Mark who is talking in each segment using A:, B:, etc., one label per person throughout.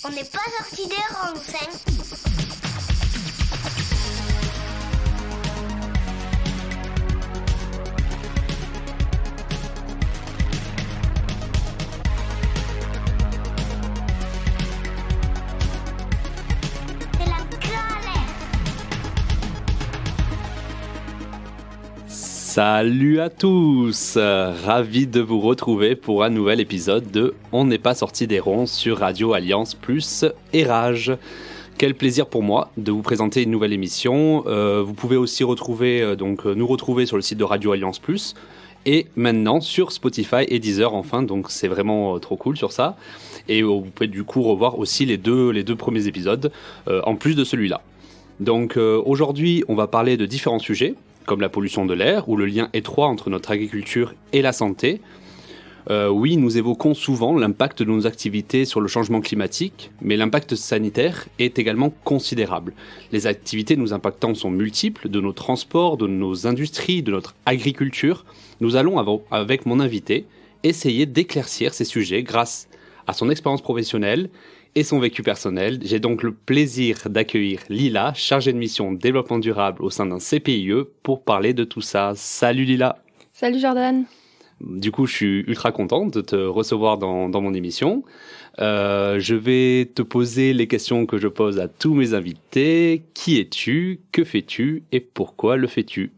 A: On n'est pas sorti des rangs, hein. C'est la galère.
B: Salut à tous, ravi de vous retrouver pour un nouvel épisode de On n'est pas sorti des ronds sur Radio Alliance Plus et Rage. Quel plaisir pour moi de vous présenter une nouvelle émission. Vous pouvez aussi nous retrouver sur le site de Radio Alliance Plus et maintenant sur Spotify et Deezer enfin, donc c'est vraiment trop cool sur ça. Et vous pouvez du coup revoir aussi les deux premiers épisodes en plus de celui-là. Donc aujourd'hui on va parler de différents sujets, comme la pollution de l'air ou le lien étroit entre notre agriculture et la santé. Oui, nous évoquons souvent l'impact de nos activités sur le changement climatique, mais l'impact sanitaire est également considérable. Les activités nous impactant sont multiples, de nos transports, de nos industries, de notre agriculture. Nous allons, avec mon invité, essayer d'éclaircir ces sujets grâce à son expérience professionnelle et son vécu personnel. J'ai donc le plaisir d'accueillir Lila, chargée de mission développement durable au sein d'un CPIE, pour parler de tout ça. Salut Lila.
C: Salut Jordan.
B: Du coup, je suis ultra contente de te recevoir dans mon émission. Je vais te poser les questions que je pose à tous mes invités. Qui es-tu? Que fais-tu? Et pourquoi le fais-tu?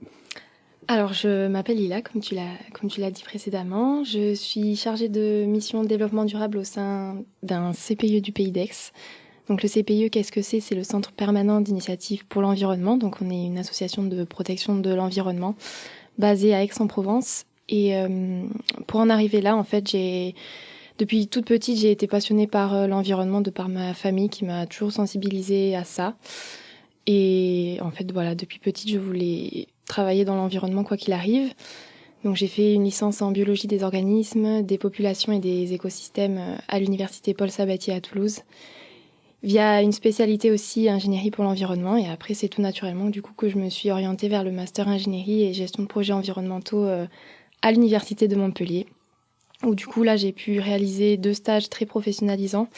C: Alors, je m'appelle Lila, comme tu l'as dit précédemment. Je suis chargée de mission développement durable au sein d'un CPIE du Pays d'Aix. Donc, le CPIE, qu'est-ce que c'est? C'est le Centre permanent d'initiative pour l'environnement. Donc, on est une association de protection de l'environnement basée à Aix-en-Provence. Et pour en arriver là, en fait, depuis toute petite, j'ai été passionnée par l'environnement de par ma famille qui m'a toujours sensibilisée à ça. Et en fait, voilà, depuis petite, je voulais travailler dans l'environnement quoi qu'il arrive. Donc j'ai fait une licence en biologie des organismes, des populations et des écosystèmes à l'université Paul Sabatier à Toulouse, via une spécialité aussi ingénierie pour l'environnement. Et après, c'est tout naturellement du coup que je me suis orientée vers le master ingénierie et gestion de projets environnementaux à l'université de Montpellier, où du coup là j'ai pu réaliser 2 stages très professionnalisants.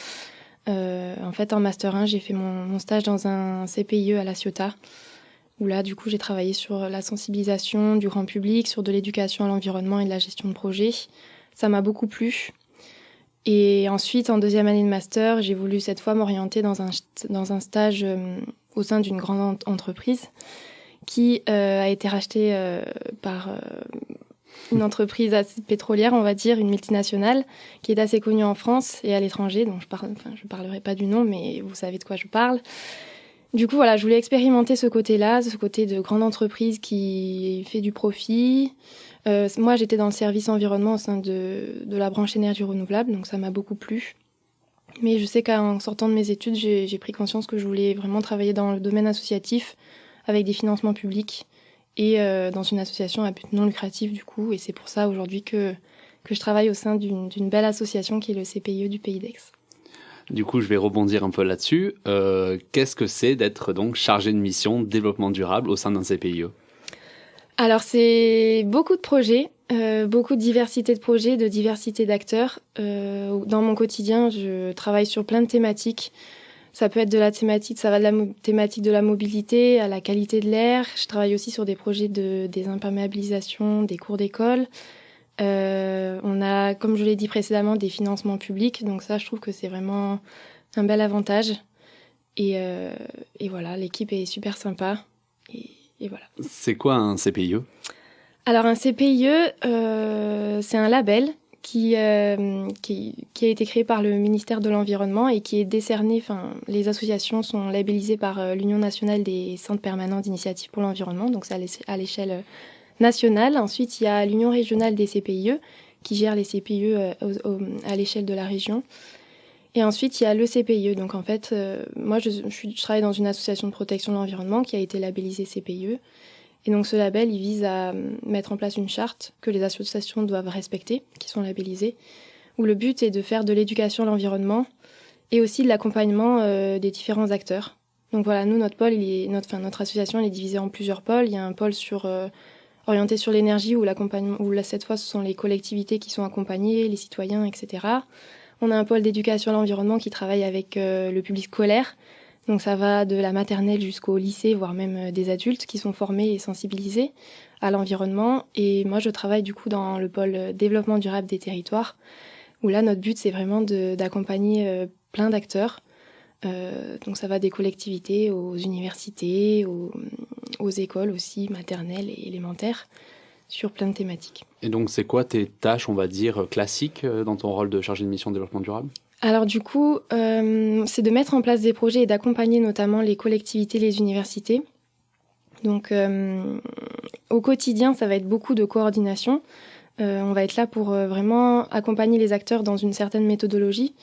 C: En fait, en master 1, j'ai fait mon stage dans un CPIE à La Ciotat, où là du coup j'ai travaillé sur la sensibilisation du grand public, sur de l'éducation à l'environnement et de la gestion de projet. Ça m'a beaucoup plu. Et ensuite, en 2e année de master, j'ai voulu cette fois m'orienter dans un stage au sein d'une grande entreprise qui a été rachetée par une entreprise assez pétrolière, on va dire, une multinationale, qui est assez connue en France et à l'étranger. Donc je parlerai pas du nom, mais vous savez de quoi je parle. Du coup, voilà, je voulais expérimenter ce côté-là, ce côté de grande entreprise qui fait du profit. Moi, j'étais dans le service environnement au sein de la branche énergie renouvelable, donc ça m'a beaucoup plu. Mais je sais qu'en sortant de mes études, j'ai pris conscience que je voulais vraiment travailler dans le domaine associatif avec des financements publics et dans une association à but non lucratif du coup. Et c'est pour ça aujourd'hui que je travaille au sein d'une belle association qui est le CPIE du Pays d'Aix.
B: Du coup, je vais rebondir un peu là-dessus. Qu'est-ce que c'est d'être donc chargé de mission développement durable au sein d'un CPIE?
C: Alors, c'est beaucoup de projets, beaucoup de diversité de projets, de diversité d'acteurs. Dans mon quotidien, je travaille sur plein de thématiques. Ça peut être de la thématique, ça va de la thématique de la mobilité à la qualité de l'air. Je travaille aussi sur des projets de désimperméabilisation des cours d'école. On a, comme je l'ai dit précédemment, des financements publics. Donc ça, je trouve que c'est vraiment un bel avantage. Et voilà, l'équipe est super sympa. Et voilà.
B: C'est quoi un CPIE?
C: Alors un CPIE, c'est un label qui a été créé par le ministère de l'Environnement et qui est décerné, les associations sont labellisées par l'Union nationale des centres permanents d'initiative pour l'environnement, donc c'est à l'échelle nationale. Ensuite, il y a l'Union régionale des CPIE qui gère les CPIE à l'échelle de la région. Et ensuite, il y a le CPIE. Donc en fait, moi, je travaille dans une association de protection de l'environnement qui a été labellisée CPIE. Et donc ce label, il vise à mettre en place une charte que les associations doivent respecter, qui sont labellisées, où le but est de faire de l'éducation à l'environnement et aussi de l'accompagnement des différents acteurs. Donc voilà, nous, notre pôle, notre association, elle est divisée en plusieurs pôles. Il y a un pôle orienté sur l'énergie, où cette fois, ce sont les collectivités qui sont accompagnées, les citoyens, etc. On a un pôle d'éducation à l'environnement qui travaille avec le public scolaire. Donc ça va de la maternelle jusqu'au lycée, voire même des adultes qui sont formés et sensibilisés à l'environnement. Et moi, je travaille du coup dans le pôle développement durable des territoires, où là, notre but, c'est vraiment d'accompagner plein d'acteurs. Donc ça va des collectivités aux universités, aux écoles aussi, maternelles et élémentaires, sur plein de thématiques.
B: Et donc, c'est quoi tes tâches, on va dire, classiques dans ton rôle de chargé de mission développement durable?
C: Alors du coup, c'est de mettre en place des projets et d'accompagner notamment les collectivités, les universités. Donc au quotidien, ça va être beaucoup de coordination. On va être là pour vraiment accompagner les acteurs dans une certaine méthodologie.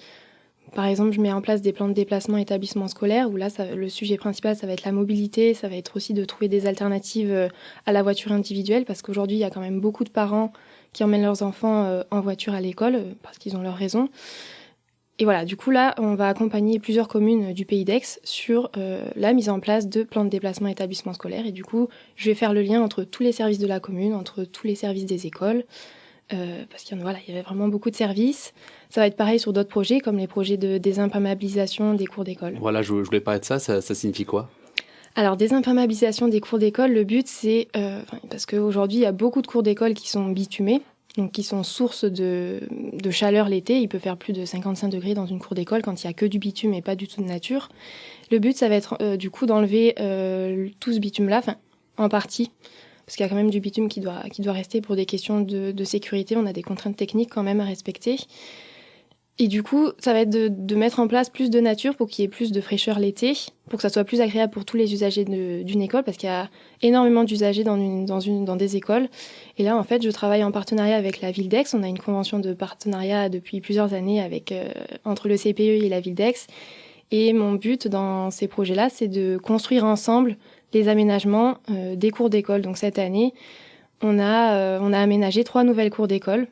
C: Par exemple, je mets en place des plans de déplacement établissement scolaire où là, le sujet principal, ça va être la mobilité, ça va être aussi de trouver des alternatives à la voiture individuelle parce qu'aujourd'hui, il y a quand même beaucoup de parents qui emmènent leurs enfants en voiture à l'école parce qu'ils ont leurs raisons. Et voilà, du coup là, on va accompagner plusieurs communes du Pays d'Aix sur la mise en place de plans de déplacement établissement scolaire. Et du coup, je vais faire le lien entre tous les services de la commune, entre tous les services des écoles, parce qu'il y avait vraiment beaucoup de services. Ça va être pareil sur d'autres projets, comme les projets de désimperméabilisation des cours d'école.
B: Voilà, je voulais parler de ça, ça signifie quoi?
C: Alors, désimperméabilisation des cours d'école, le but c'est, parce qu'aujourd'hui il y a beaucoup de cours d'école qui sont bitumés, donc qui sont source de chaleur l'été. Il peut faire plus de 55 degrés dans une cour d'école quand il n'y a que du bitume et pas du tout de nature. Le but, ça va être du coup d'enlever tout ce bitume-là, en partie, parce qu'il y a quand même du bitume qui doit rester pour des questions de sécurité. On a des contraintes techniques quand même à respecter. Et du coup, ça va être de mettre en place plus de nature pour qu'il y ait plus de fraîcheur l'été, pour que ça soit plus agréable pour tous les usagers d'une école, parce qu'il y a énormément d'usagers dans des écoles. Et là, en fait, je travaille en partenariat avec la ville d'Aix. On a une convention de partenariat depuis plusieurs années entre le CPE et la ville d'Aix. Et mon but dans ces projets-là, c'est de construire ensemble les aménagements des cours d'école. Donc cette année, on a aménagé 2 nouvelles cours d'école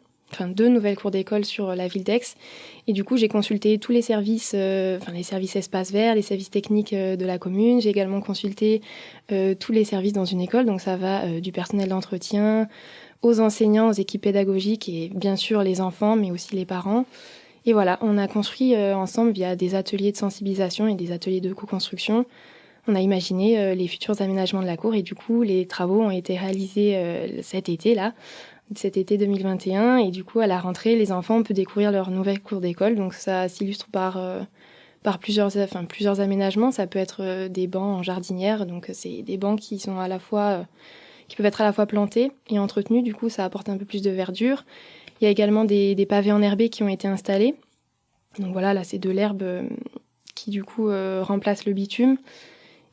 C: sur la ville d'Aix. Et du coup, j'ai consulté tous les services, les services espaces verts, les services techniques de la commune. J'ai également consulté tous les services dans une école. Donc ça va du personnel d'entretien aux enseignants, aux équipes pédagogiques et bien sûr les enfants, mais aussi les parents. Et voilà, on a construit ensemble via des ateliers de sensibilisation et des ateliers de co-construction. On a imaginé les futurs aménagements de la cour et du coup, les travaux ont été réalisés cet été 2021. Et du coup, à la rentrée, les enfants, on peut découvrir leur nouvelle cour d'école. Donc ça s'illustre par plusieurs aménagements. Ça peut être des bancs en jardinière. Donc c'est des bancs qui sont qui peuvent être à la fois plantés et entretenus. Du coup, ça apporte un peu plus de verdure. Il y a également des pavés enherbés qui ont été installés. Donc voilà, là, c'est de l'herbe qui du coup remplace le bitume.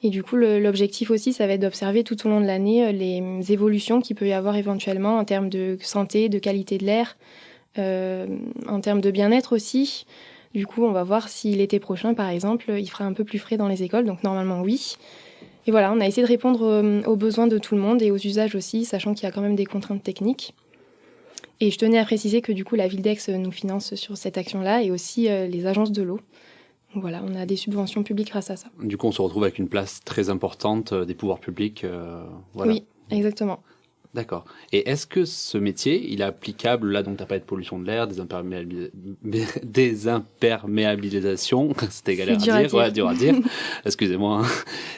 C: Et du coup, l'objectif aussi, ça va être d'observer tout au long de l'année les évolutions qu'il peut y avoir éventuellement en termes de santé, de qualité de l'air, en termes de bien-être aussi. Du coup, on va voir si l'été prochain, par exemple, il fera un peu plus frais dans les écoles. Donc normalement, oui. Et voilà, on a essayé de répondre aux besoins de tout le monde et aux usages aussi, sachant qu'il y a quand même des contraintes techniques. Et je tenais à préciser que du coup, la ville d'Aix nous finance sur cette action-là et aussi les agences de l'eau. Voilà, on a des subventions publiques grâce à ça.
B: Du coup, on se retrouve avec une place très importante des pouvoirs publics. Voilà.
C: Oui, exactement.
B: D'accord. Et est-ce que ce métier, il est applicable, là, donc tu n'as pas de pollution de l'air, désimperméabilisation, c'était galère à dire. Ouais, dur à dire. Excusez-moi.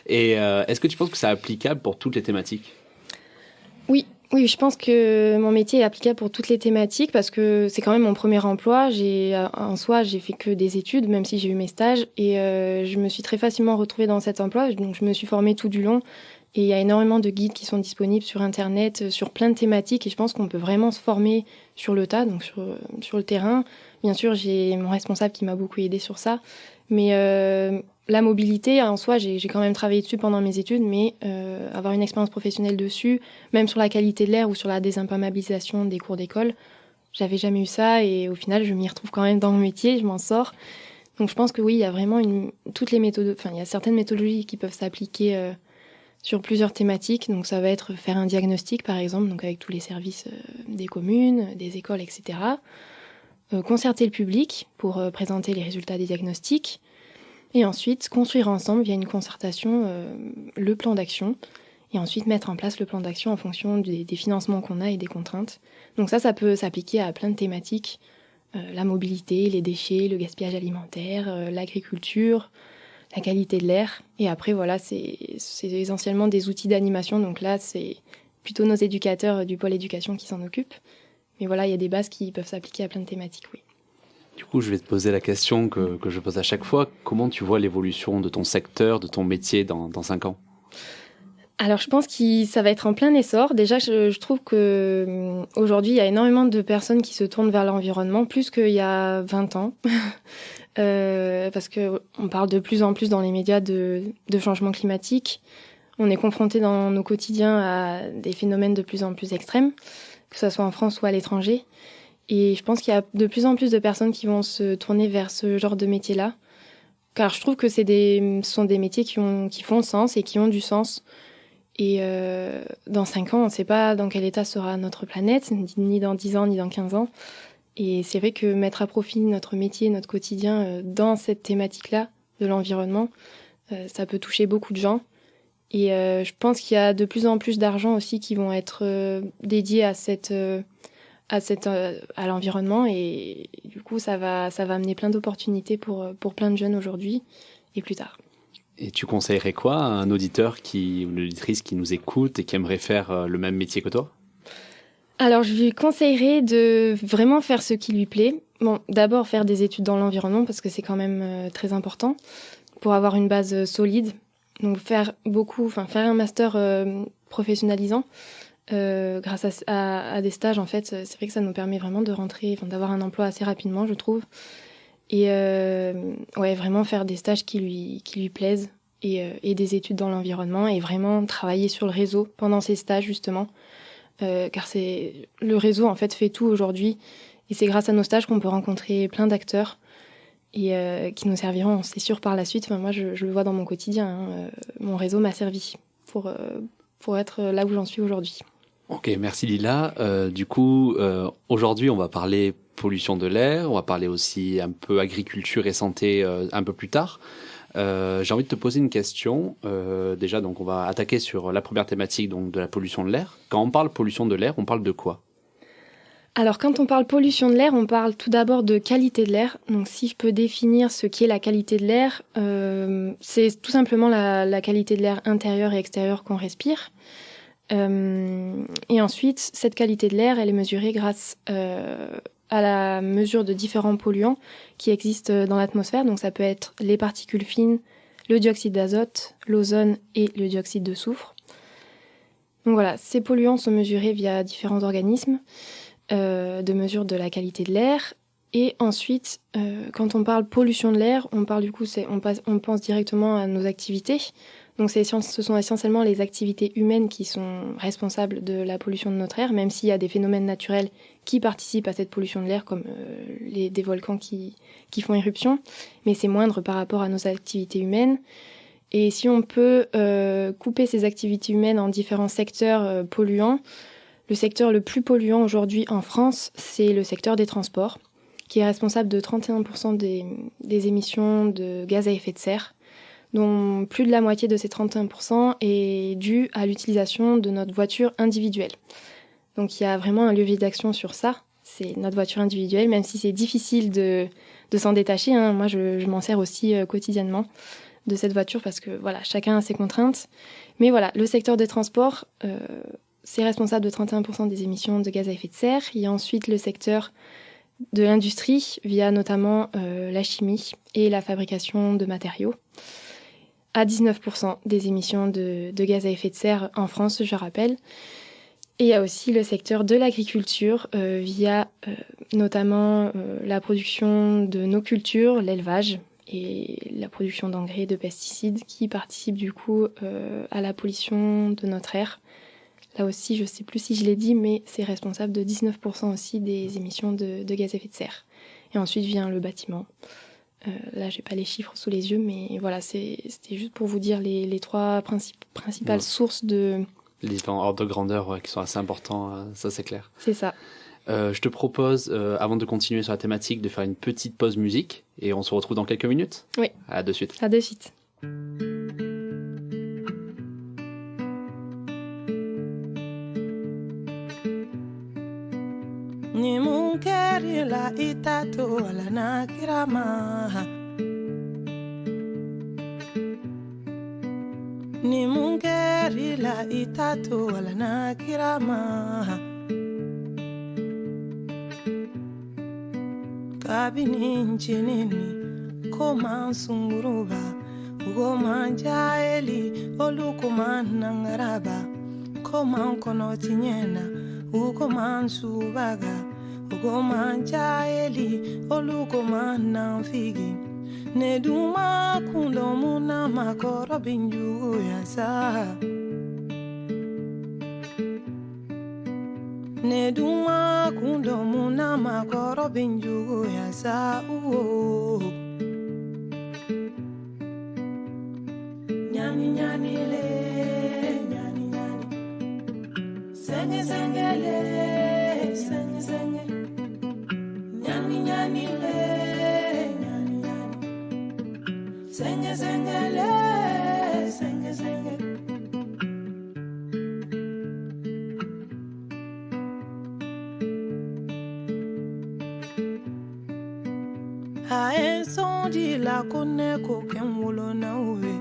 B: Et est-ce que tu penses que c'est applicable pour toutes les thématiques?
C: Oui, je pense que mon métier est applicable pour toutes les thématiques parce que c'est quand même mon premier emploi. En soi, j'ai fait que des études, même si j'ai eu mes stages. Et je me suis très facilement retrouvée dans cet emploi. Donc, je me suis formée tout du long. Et il y a énormément de guides qui sont disponibles sur Internet, sur plein de thématiques. Et je pense qu'on peut vraiment se former sur le tas, donc sur le terrain. Bien sûr, j'ai mon responsable qui m'a beaucoup aidée sur ça. Mais la mobilité, en soi, j'ai quand même travaillé dessus pendant mes études, mais avoir une expérience professionnelle dessus, même sur la qualité de l'air ou sur la désimperméabilisation des cours d'école, j'avais jamais eu ça. Et au final, je m'y retrouve quand même dans mon métier, je m'en sors. Donc je pense que oui, il y a vraiment toutes les méthodes, il y a certaines méthodologies qui peuvent s'appliquer sur plusieurs thématiques. Donc ça va être faire un diagnostic, par exemple, donc avec tous les services des communes, des écoles, etc. Concerter le public pour présenter les résultats des diagnostics. Et ensuite, construire ensemble, via une concertation, le plan d'action. Et ensuite, mettre en place le plan d'action en fonction des financements qu'on a et des contraintes. Donc ça peut s'appliquer à plein de thématiques. la mobilité, les déchets, le gaspillage alimentaire, l'agriculture, la qualité de l'air. Et après, voilà, c'est essentiellement des outils d'animation. Donc là, c'est plutôt nos éducateurs du pôle éducation qui s'en occupent. Mais voilà, il y a des bases qui peuvent s'appliquer à plein de thématiques, oui.
B: Du coup, je vais te poser la question que je pose à chaque fois. Comment tu vois l'évolution de ton secteur, de ton métier dans 5 ans ?
C: Alors, je pense que ça va être en plein essor. Déjà, je trouve qu'aujourd'hui, il y a énormément de personnes qui se tournent vers l'environnement, plus qu'il y a 20 ans. Parce qu'on parle de plus en plus dans les médias de changement climatique. On est confronté dans nos quotidiens à des phénomènes de plus en plus extrêmes, que ce soit en France ou à l'étranger. Et je pense qu'il y a de plus en plus de personnes qui vont se tourner vers ce genre de métier-là. Car je trouve que ce sont des métiers qui font sens et qui ont du sens. Et dans 5 ans, on ne sait pas dans quel état sera notre planète, ni dans 10 ans, ni dans 15 ans. Et c'est vrai que mettre à profit notre métier, notre quotidien dans cette thématique-là, de l'environnement, ça peut toucher beaucoup de gens. Et je pense qu'il y a de plus en plus d'argent aussi qui vont être dédiés à l'environnement. Et du coup, ça va amener plein d'opportunités pour plein de jeunes aujourd'hui et plus tard.
B: Et tu conseillerais quoi à un auditeur ou une auditrice qui nous écoute et qui aimerait faire le même métier que toi ?
C: Alors, je lui conseillerais de vraiment faire ce qui lui plaît. Bon, d'abord faire des études dans l'environnement parce que c'est quand même très important pour avoir une base solide. Donc, faire un master professionnalisant grâce à des stages. En fait, c'est vrai que ça nous permet vraiment de rentrer, d'avoir un emploi assez rapidement, je trouve. Et vraiment faire des stages qui lui plaisent et des études dans l'environnement et vraiment travailler sur le réseau pendant ces stages, justement. Car le réseau en fait fait tout aujourd'hui et c'est grâce à nos stages qu'on peut rencontrer plein d'acteurs et qui nous serviront, c'est sûr, par la suite. Enfin, moi je le vois dans mon quotidien, mon réseau m'a servi pour être là où j'en suis aujourd'hui.
B: Ok, merci Lila. Du coup, aujourd'hui on va parler pollution de l'air, on va parler aussi un peu agriculture et santé un peu plus tard. J'ai envie de te poser une question. Déjà, donc, on va attaquer sur la première thématique, donc de la pollution de l'air. Quand on parle pollution de l'air, on parle de quoi ?
C: Alors, quand on parle pollution de l'air, on parle tout d'abord de qualité de l'air. Donc, si je peux définir ce qu'est la qualité de l'air, c'est tout simplement la qualité de l'air intérieur et extérieur qu'on respire. Et ensuite, cette qualité de l'air, elle est mesurée grâce à la mesure de différents polluants qui existent dans l'atmosphère. Donc ça peut être les particules fines, le dioxyde d'azote, l'ozone et le dioxyde de soufre. Donc voilà, ces polluants sont mesurés via différents organismes de mesure de la qualité de l'air. Et ensuite, quand on parle pollution de l'air, on pense directement à nos activités. Donc ce sont essentiellement les activités humaines qui sont responsables de la pollution de notre air, même s'il y a des phénomènes naturels qui participent à cette pollution de l'air, comme des volcans qui font éruption, mais c'est moindre par rapport à nos activités humaines. Et si on peut couper ces activités humaines en différents secteurs polluants, le secteur le plus polluant aujourd'hui en France, c'est le secteur des transports, qui est responsable de 31% des émissions de gaz à effet de serre, dont plus de la moitié de ces 31% est due à l'utilisation de notre voiture individuelle. Donc il y a vraiment un levier d'action sur ça, c'est notre voiture individuelle, même si c'est difficile de s'en détacher. Moi, je m'en sers aussi quotidiennement de cette voiture parce que voilà, chacun a ses contraintes. Mais voilà, le secteur des transports, c'est responsable de 31% des émissions de gaz à effet de serre. Il y a ensuite le secteur de l'industrie, via notamment la chimie et la fabrication de matériaux, à 19% des émissions de gaz à effet de serre en France, je rappelle. Et il y a aussi le secteur de l'agriculture, via notamment la production de nos cultures, l'élevage et la production d'engrais et de pesticides qui participent du coup à la pollution de notre air. Là aussi, je ne sais plus si je l'ai dit, mais c'est responsable de 19% aussi des émissions de gaz à effet de serre. Et ensuite vient le bâtiment. Là, je n'ai pas les chiffres sous les yeux, mais voilà, c'était juste pour vous dire les trois principales sources de...
B: Les différents ordres de grandeur qui sont assez importants, ça c'est clair.
C: C'est ça.
B: Je te propose, avant de continuer sur la thématique, de faire une petite pause musique et on se retrouve dans quelques minutes.
C: Oui.
B: À de suite.
C: À de suite.
D: Ni mun kari la itato alana kirama ni mungeri la itato alana kirama kabini nchinini koma sunguruba goma jaeli olukuma nangaraba koma kono tinyena ukoma subaga ugoma jaeli olukuma nanfigi neduma kundo muna makoro binju yasa neduma kundo muna makoro binju yasa nyani nyani le nyani nyani senge senge le senge senge nyani nyani le nyani nyani senge senge le senge senge ae sondi la kone ko kenwolo na uwe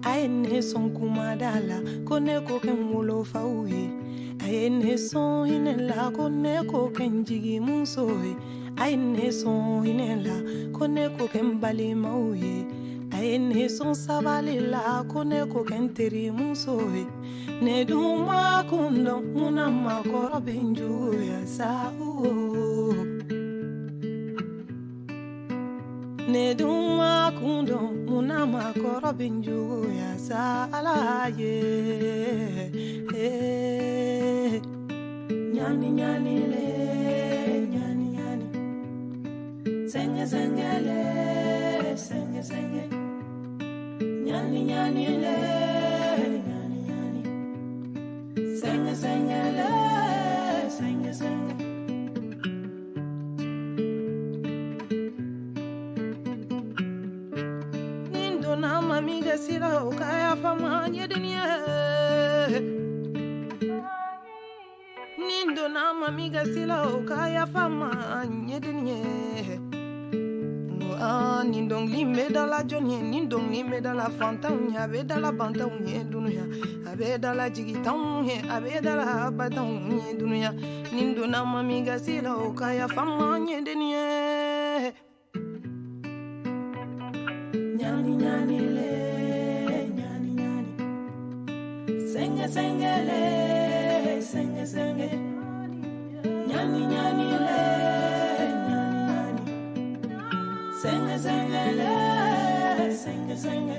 D: ae ne son kumadala kone ko kenwolo fa uwe ae ne son hinela kone ko kenjigi munsoe ae ne son hinela kone ko kenbali mauye ae ne son sabali la kone ko kenteri munsoe ne duma kundo muna makoro benju ya sa ne duma kundo muna makoro binju ya sala ye nyani nyani le nyani nyani senge senge le senge senge nyani nyani le nyani nyani senge senge le senge senge amiga sila ukaya fama nyedenie nindo na amiga sila ukaya fama nyedenie nindong limbe dala jonie nindong limbe dala fantaun ya be dala bantaun ye dunya abe dala jigitaun ye abe dala bataun ye dunya nindo na amiga sila ukaya fama nyedenie nyani nyani le nyani nyani senge senge le senge senge nyani nyani le nyani nyani senge senge le senge senge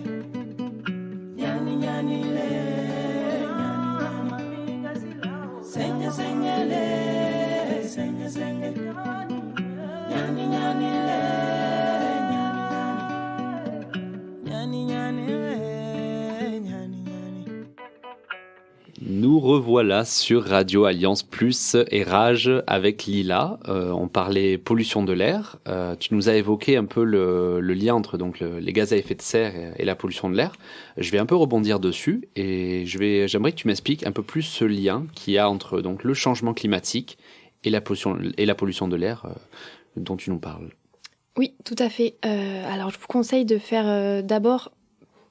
D: nyani nyani le nyani nyani senge senge le senge senge nyani nyani le
B: Nous revoilà sur Radio Alliance Plus et Rage avec Lila. On parlait pollution de l'air. Tu nous as évoqué un peu le lien entre donc, les gaz à effet de serre et la pollution de l'air. Je vais un peu rebondir dessus et j'aimerais que tu m'expliques un peu plus ce lien qu'il y a entre donc, le changement climatique et la pollution de l'air dont tu nous parles.
C: Oui, tout à fait. Alors, je vous conseille de faire d'abord,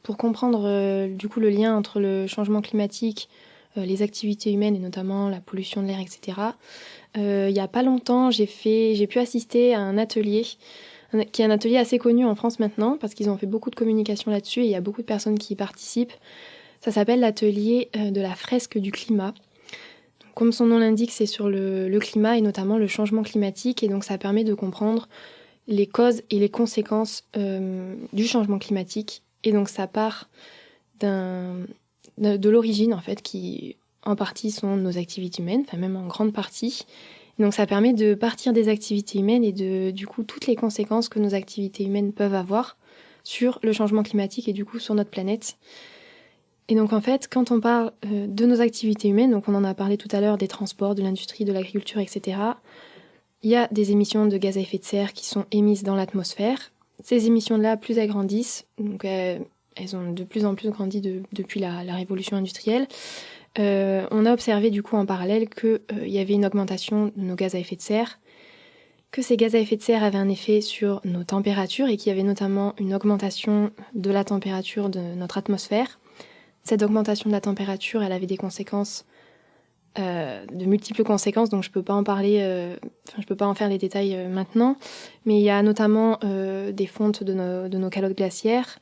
C: pour comprendre du coup le lien entre le changement climatique, les activités humaines et notamment la pollution de l'air, etc. Il n'y a pas longtemps, j'ai pu assister à un atelier, qui est un atelier assez connu en France maintenant, parce qu'ils ont fait beaucoup de communication là-dessus et il y a beaucoup de personnes qui y participent. Ça s'appelle l'atelier de la fresque du climat. Donc, comme son nom l'indique, c'est sur le climat et notamment le changement climatique, et donc ça permet de comprendre les causes et les conséquences du changement climatique. Et donc ça part de l'origine, en fait, qui en partie sont nos activités humaines, enfin même en grande partie. Et donc ça permet de partir des activités humaines et de, du coup, toutes les conséquences que nos activités humaines peuvent avoir sur le changement climatique et du coup sur notre planète. Et donc en fait, quand on parle de nos activités humaines, donc on en a parlé tout à l'heure, des transports, de l'industrie, de l'agriculture, etc., il y a des émissions de gaz à effet de serre qui sont émises dans l'atmosphère. Ces émissions-là, plus elles grandissent, donc elles ont de plus en plus grandi depuis la révolution industrielle, on a observé du coup en parallèle qu'il y avait une augmentation de nos gaz à effet de serre que ces gaz à effet de serre avaient un effet sur nos températures et qu'il y avait notamment une augmentation de la température de notre atmosphère. Cette augmentation de la température, elle avait des conséquences, de multiples conséquences, donc je peux pas en parler, je peux pas en faire les détails maintenant, mais il y a notamment des fontes de nos calottes glaciaires.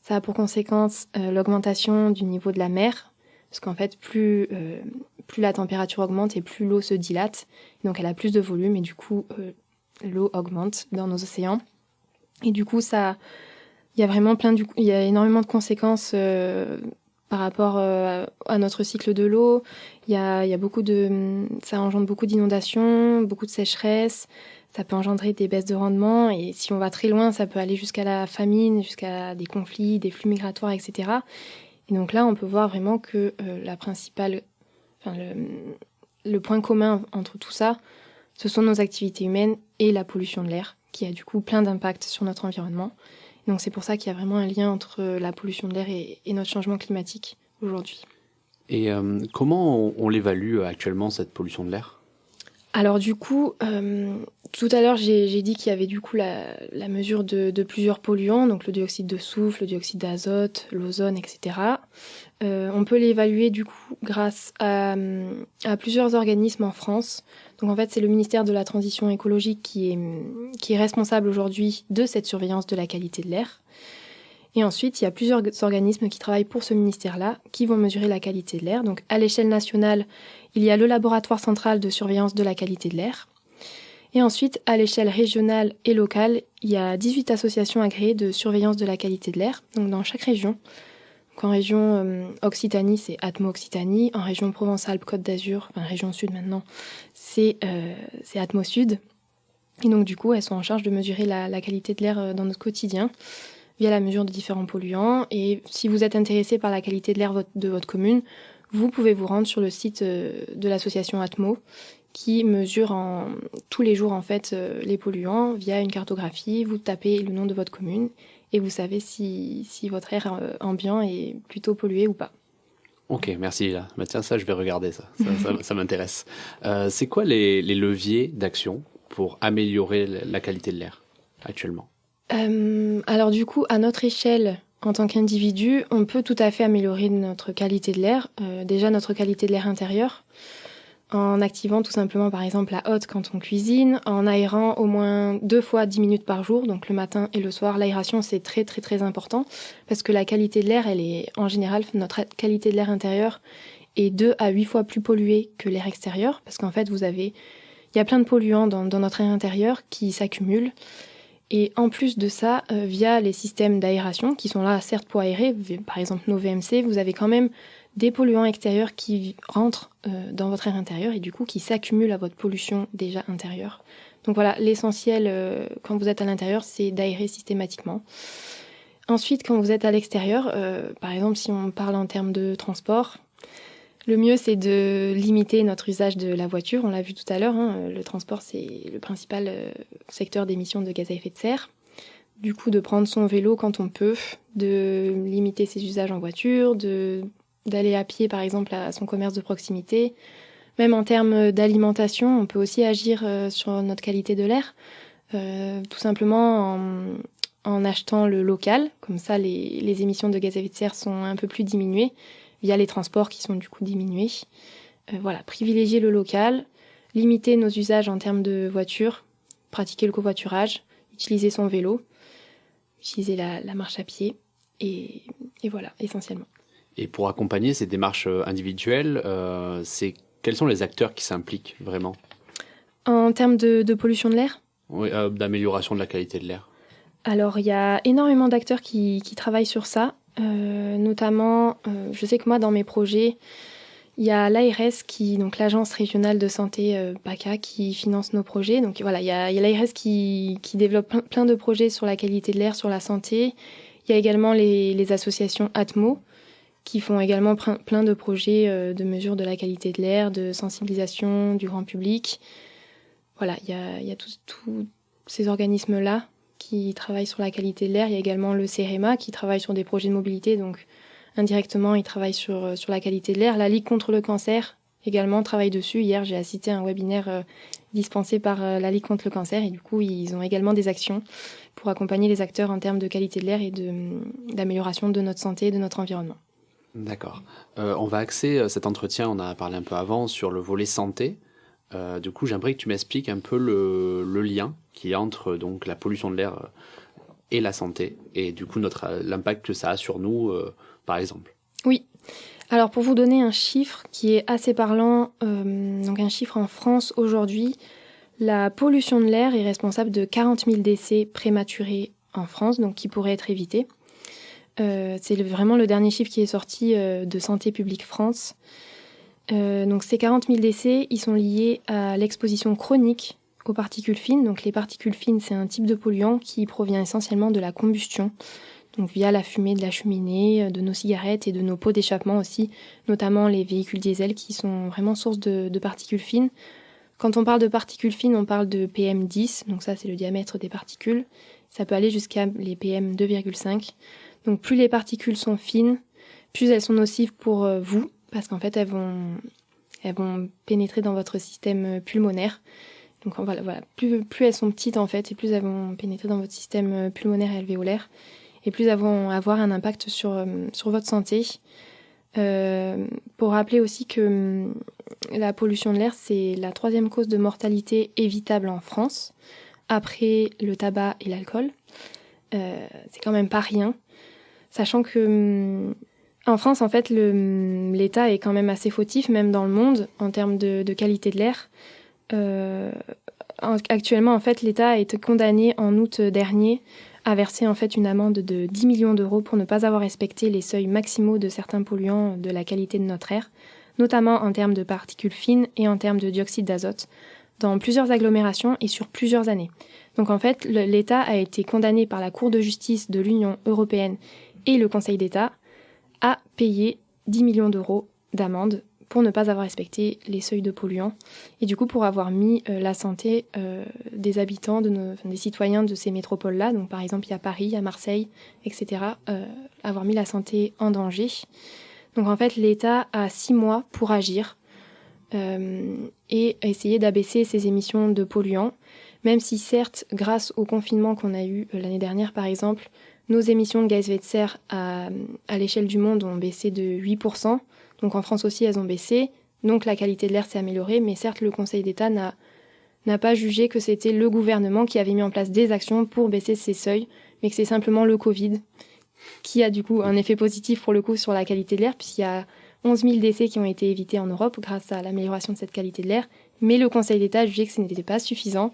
C: Ça a pour conséquence l'augmentation du niveau de la mer, parce qu'en fait, plus la température augmente et plus l'eau se dilate, donc elle a plus de volume et du coup, l'eau augmente dans nos océans. Et du coup, il y a vraiment il y a énormément de conséquences par rapport à notre cycle de l'eau. Il y a ça engendre beaucoup d'inondations, beaucoup de sécheresse. Ça peut engendrer des baisses de rendement et si on va très loin, ça peut aller jusqu'à la famine, jusqu'à des conflits, des flux migratoires, etc. Et donc là, on peut voir vraiment que le point commun entre tout ça, ce sont nos activités humaines et la pollution de l'air, qui a du coup plein d'impacts sur notre environnement. Donc c'est pour ça qu'il y a vraiment un lien entre la pollution de l'air et notre changement climatique aujourd'hui.
B: Et comment on l'évalue actuellement, cette pollution de l'air ?
C: Alors du coup, tout à l'heure j'ai dit qu'il y avait du coup la mesure de plusieurs polluants, donc le dioxyde de soufre, le dioxyde d'azote, l'ozone, etc. On peut l'évaluer du coup grâce à plusieurs organismes en France. Donc en fait c'est le ministère de la Transition écologique qui est responsable aujourd'hui de cette surveillance de la qualité de l'air. Et ensuite, il y a plusieurs organismes qui travaillent pour ce ministère-là, qui vont mesurer la qualité de l'air. Donc, à l'échelle nationale, il y a le laboratoire central de surveillance de la qualité de l'air. Et ensuite, à l'échelle régionale et locale, il y a 18 associations agréées de surveillance de la qualité de l'air, donc dans chaque région. Donc, en région Occitanie, c'est Atmo Occitanie. En région Provence-Alpes-Côte d'Azur, enfin région Sud maintenant, c'est Atmo Sud. Et donc, du coup, elles sont en charge de mesurer la qualité de l'air dans notre quotidien, via la mesure de différents polluants. Et si vous êtes intéressé par la qualité de l'air de votre commune, vous pouvez vous rendre sur le site de l'association Atmo qui mesure tous les jours en fait les polluants via une cartographie. Vous tapez le nom de votre commune et vous savez si votre air ambiant est plutôt pollué ou pas.
B: Ok, merci Lila. Bah, tiens, ça je vais regarder ça m'intéresse. C'est quoi les leviers d'action pour améliorer la qualité de l'air actuellement ?
C: Alors du coup, à notre échelle, en tant qu'individu, on peut tout à fait améliorer notre qualité de l'air. Déjà, notre qualité de l'air intérieur, en activant tout simplement, par exemple, la hotte quand on cuisine, en aérant au moins 2 fois 10 minutes par jour, donc le matin et le soir. L'aération, c'est très, très, très important, parce que la qualité de l'air, elle est, en général, notre qualité de l'air intérieur est 2 à 8 fois plus polluée que l'air extérieur, parce qu'en fait, il y a plein de polluants dans notre air intérieur qui s'accumulent. Et en plus de ça, via les systèmes d'aération, qui sont là certes pour aérer, par exemple nos VMC, vous avez quand même des polluants extérieurs qui rentrent dans votre air intérieur et du coup qui s'accumulent à votre pollution déjà intérieure. Donc voilà, l'essentiel quand vous êtes à l'intérieur, c'est d'aérer systématiquement. Ensuite, quand vous êtes à l'extérieur, par exemple si on parle en termes de transport, le mieux, c'est de limiter notre usage de la voiture. On l'a vu tout à l'heure, le transport, c'est le principal secteur d'émissions de gaz à effet de serre. Du coup, de prendre son vélo quand on peut, de limiter ses usages en voiture, d'aller à pied, par exemple, à son commerce de proximité. Même en termes d'alimentation, on peut aussi agir sur notre qualité de l'air, tout simplement en achetant le local. Comme ça, les émissions de gaz à effet de serre sont un peu plus diminuées, via les transports qui sont du coup diminués. Voilà, privilégier le local, limiter nos usages en termes de voiture, pratiquer le covoiturage, utiliser son vélo, utiliser la marche à pied, et voilà, essentiellement.
B: Et pour accompagner ces démarches individuelles, quels sont les acteurs qui s'impliquent vraiment ?
C: En termes de pollution de l'air ?
B: Oui, d'amélioration de la qualité de l'air.
C: Alors, il y a énormément d'acteurs qui travaillent sur ça. Notamment, je sais que moi, dans mes projets, il y a l'ARS, donc l'Agence régionale de santé PACA, qui finance nos projets. Donc voilà, il y a l'ARS qui développe plein de projets sur la qualité de l'air, sur la santé. Il y a également les associations Atmo, qui font également plein de projets de mesure de la qualité de l'air, de sensibilisation du grand public. Voilà, il y a tous ces organismes-là qui travaillent sur la qualité de l'air. Il y a également le CEREMA qui travaille sur des projets de mobilité, donc indirectement, ils travaillent sur la qualité de l'air. La Ligue contre le cancer également travaillent dessus. Hier, j'ai assisté à un webinaire dispensé par la Ligue contre le cancer et du coup, ils ont également des actions pour accompagner les acteurs en termes de qualité de l'air et d'amélioration de notre santé et de notre environnement.
B: D'accord. On va axer cet entretien, on en a parlé un peu avant, sur le volet santé. Du coup, j'aimerais que tu m'expliques un peu le lien qu'il y a entre donc, la pollution de l'air et la santé, et du coup l'impact que ça a sur nous, par exemple.
C: Oui. Alors pour vous donner un chiffre qui est assez parlant, donc un chiffre en France aujourd'hui, la pollution de l'air est responsable de 40 000 décès prématurés en France, donc qui pourraient être évités. C'est vraiment le dernier chiffre qui est sorti de Santé publique France. Donc ces 40 000 décès, ils sont liés à l'exposition chronique aux particules fines. Donc les particules fines, c'est un type de polluant qui provient essentiellement de la combustion, donc via la fumée de la cheminée, de nos cigarettes et de nos pots d'échappement aussi, notamment les véhicules diesel qui sont vraiment source de particules fines. Quand on parle de particules fines, on parle de PM10, donc ça c'est le diamètre des particules. Ça peut aller jusqu'à les PM2,5. Donc plus les particules sont fines, plus elles sont nocives pour vous, parce qu'en fait elles vont pénétrer dans votre système pulmonaire. Donc voilà, plus elles sont petites en fait, et plus elles vont pénétrer dans votre système pulmonaire et alvéolaire, et plus elles vont avoir un impact sur votre santé. Pour rappeler aussi que la pollution de l'air, c'est la 3e cause de mortalité évitable en France, après le tabac et l'alcool. C'est quand même pas rien. Sachant que en France, en fait, l'État est quand même assez fautif, même dans le monde, en termes de qualité de l'air. Actuellement, en fait, l'État a été condamné en août dernier à verser en fait une amende de 10 millions d'euros pour ne pas avoir respecté les seuils maximaux de certains polluants de la qualité de notre air, notamment en termes de particules fines et en termes de dioxyde d'azote, dans plusieurs agglomérations et sur plusieurs années. Donc en fait, l'État a été condamné par la Cour de justice de l'Union européenne et le Conseil d'État à payer 10 millions d'euros d'amende pour ne pas avoir respecté les seuils de polluants et du coup pour avoir mis la santé des habitants, des citoyens de ces métropoles-là, donc par exemple il y a Paris, il y a Marseille, etc., avoir mis la santé en danger. Donc en fait l'État a 6 mois pour agir et essayer d'abaisser ses émissions de polluants, même si certes grâce au confinement qu'on a eu l'année dernière par exemple, nos émissions de gaz à effet de serre à l'échelle du monde ont baissé de 8%. Donc en France aussi, elles ont baissé. Donc la qualité de l'air s'est améliorée. Mais certes, le Conseil d'État n'a pas jugé que c'était le gouvernement qui avait mis en place des actions pour baisser ces seuils, mais que c'est simplement le Covid qui a du coup un effet positif pour le coup sur la qualité de l'air, puisqu'il y a 11 000 décès qui ont été évités en Europe grâce à l'amélioration de cette qualité de l'air. Mais le Conseil d'État a jugé que ce n'était pas suffisant.